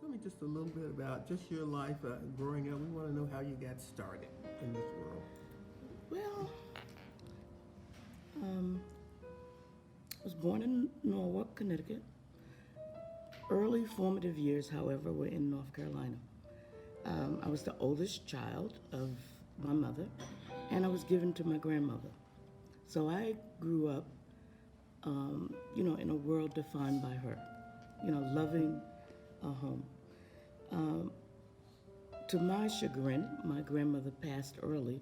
Tell me just a little bit about just your life growing up. We want to know how you got started in this world. Well, I was born in Norwalk, Connecticut. Early formative years, however, were in North Carolina. I was the oldest child of my mother, and I was given to my grandmother. So I grew up, in a world defined by her, loving a home. To my chagrin, my grandmother passed early,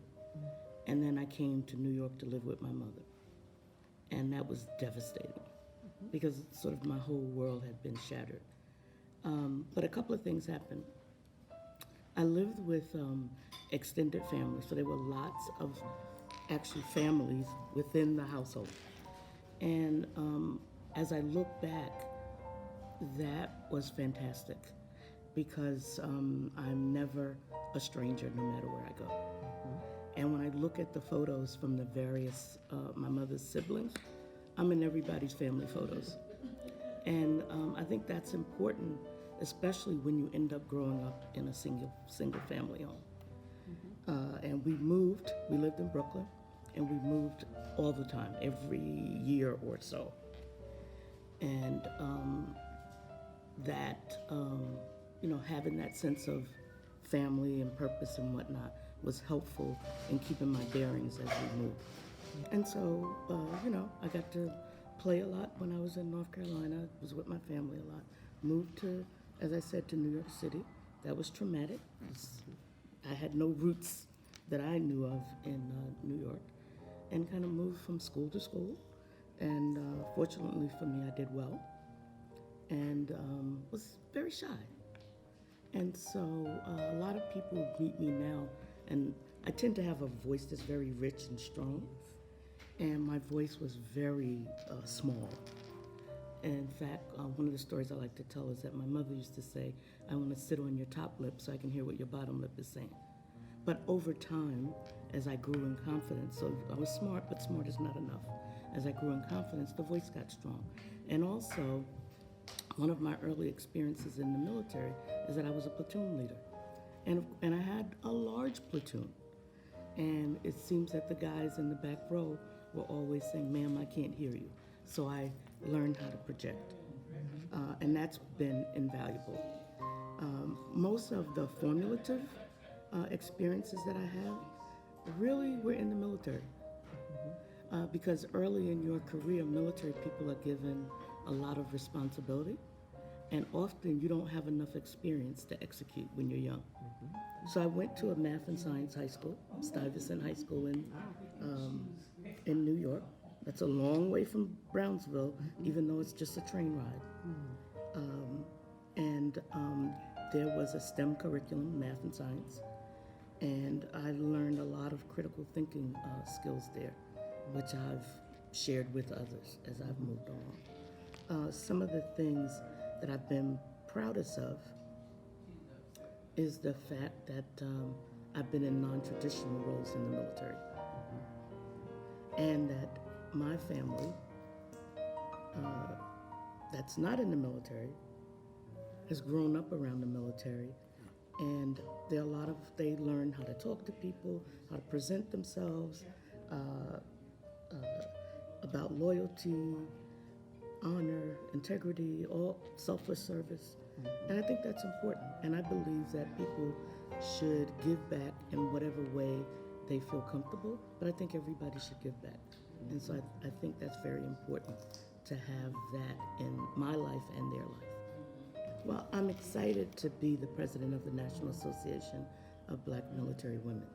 and then I came to New York to live with my mother. And that was devastating because sort of my whole world had been shattered. But a couple of things happened. I lived with extended families, so there were lots of actually families within the household. And as I look back, that was fantastic because I'm never a stranger no matter where I go. And when I look at the photos from the various, my mother's siblings, I'm in everybody's family photos. And I think that's important, especially when you end up growing up in a single family home. And we lived in Brooklyn, and we moved all the time, every year or so. And having that sense of family and purpose and whatnot was helpful in keeping my bearings as we moved. And so, I got to play a lot when I was in North Carolina, was with my family a lot. Moved to, as I said, to New York City. That was traumatic. I had no roots that I knew of in New York, and kind of moved from school to school. And fortunately for me, I did well, and was very shy. And so a lot of people meet me now, and I tend to have a voice that's very rich and strong, and my voice was very small. And in fact, one of the stories I like to tell is that my mother used to say, I want to sit on your top lip so I can hear what your bottom lip is saying. But over time, as I grew in confidence, so I was smart, but smart is not enough. As I grew in confidence, the voice got strong. And also, one of my early experiences in the military is that I was a platoon leader. And I had a large platoon. And it seems that the guys in the back row were always saying, ma'am, I can't hear you. So I learned how to project. And that's been invaluable. Most of the formative experiences that I have really were in the military. Because early in your career, military people are given a lot of responsibility, and often you don't have enough experience to execute when you're young. So I went to a math and science high school, Stuyvesant High School in New York. That's a long way from Brownsville, even though it's just a train ride. And there was a STEM curriculum, math and science, and I learned a lot of critical thinking skills there, which I've shared with others as I've moved on. Some of the things that I've been proudest of is the fact that I've been in non-traditional roles in the military. And that my family, that's not in the military, has grown up around the military. And there are they learn how to talk to people, how to present themselves, about loyalty, honor, integrity, all selfless service. And I think that's important. And I believe that people should give back in whatever way they feel comfortable, but I think everybody should give back. And so I think that's very important to have that in my life and their life. Well, I'm excited to be the president of the National Association of Black Military Women.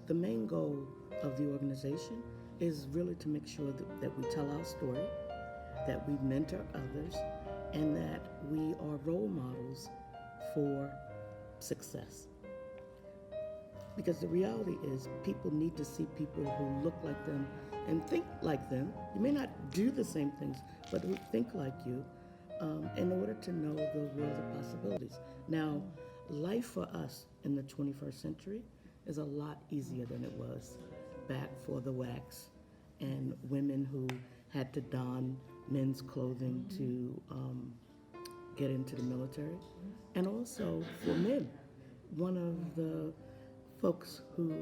The main goal of the organization is really to make sure that we tell our story, that we mentor others, and that we are role models for success. Because the reality is people need to see people who look like them and think like them. You may not do the same things, but who think like you, in order to know the world of possibilities. Now, life for us in the 21st century is a lot easier than it was back for the wax and women who had to don men's clothing to get into the military. And also for men, one of the folks who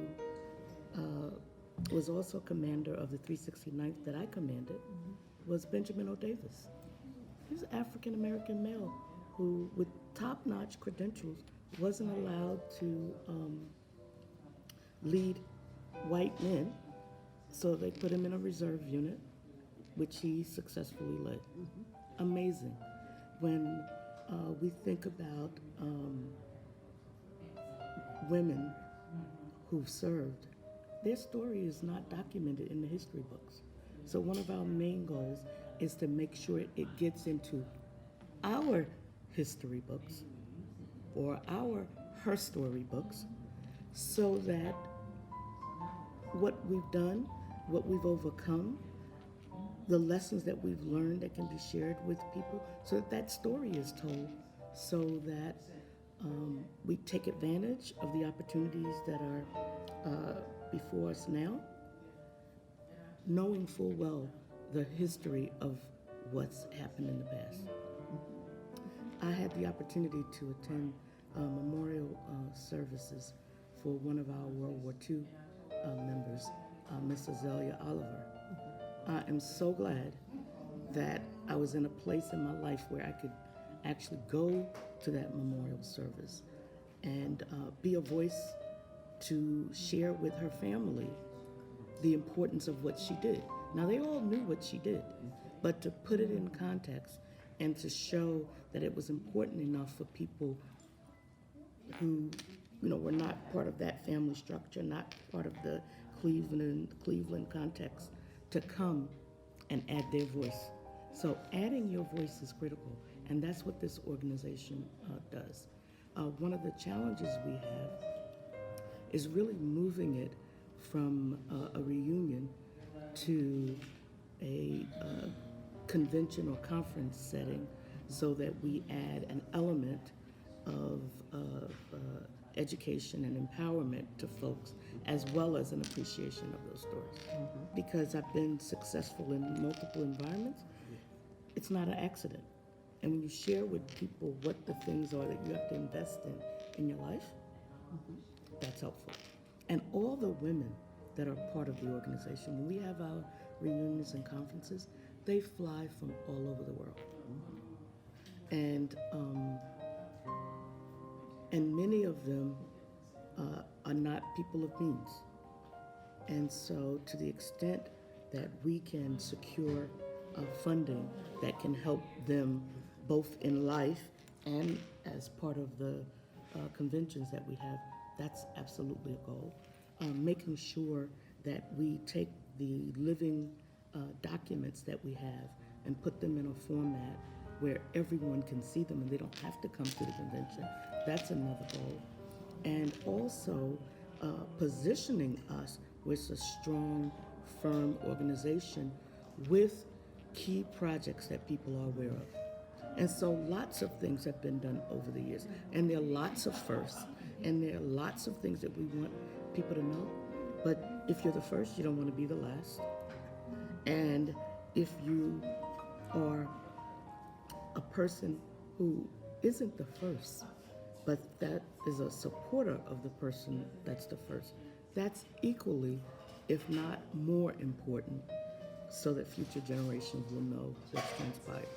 was also commander of the 369th that I commanded was Benjamin O. Davis. He's an African American male who, with top-notch credentials, wasn't allowed to lead white men, so they put him in a reserve unit, which he successfully led. Amazing. When we think about women who've served, their story is not documented in the history books. So one of our main goals is to make sure it gets into our history books or our her story books, so that what we've done, what we've overcome, the lessons that we've learned that can be shared with people, so that that story is told, so that we take advantage of the opportunities that are before us now, knowing full well the history of what's happened in the past. I had the opportunity to attend memorial services for one of our World War II members, Miss Azalea Oliver. I am so glad that I was in a place in my life where I could actually go to that memorial service and be a voice to share with her family the importance of what she did. Now, they all knew what she did, but to put it in context and to show that it was important enough for people who, were not part of that family structure, not part of the Cleveland context, to come and add their voice. So adding your voice is critical, and that's what this organization does. One of the challenges we have is really moving it from a reunion to a convention or conference setting, so that we add an element of education and empowerment to folks, as well as an appreciation of those stories. Because I've been successful in multiple environments, it's not an accident. And when you share with people what the things are that you have to invest in your life, that's helpful. And all the women that are part of the organization, when we have our reunions and conferences, they fly from all over the world. And many of them are not people of means. And so to the extent that we can secure funding that can help them both in life and as part of the conventions that we have, that's absolutely a goal. Making sure that we take the living documents that we have and put them in a format where everyone can see them and they don't have to come to the convention. That's another goal. And also positioning us with a strong, firm organization with key projects that people are aware of. And so lots of things have been done over the years. And there are lots of firsts. And there are lots of things that we want people to know. But if you're the first, you don't want to be the last. And if you are a person who isn't the first, but that is a supporter of the person that's the first, that's equally, if not more important, so that future generations will know what's transpired.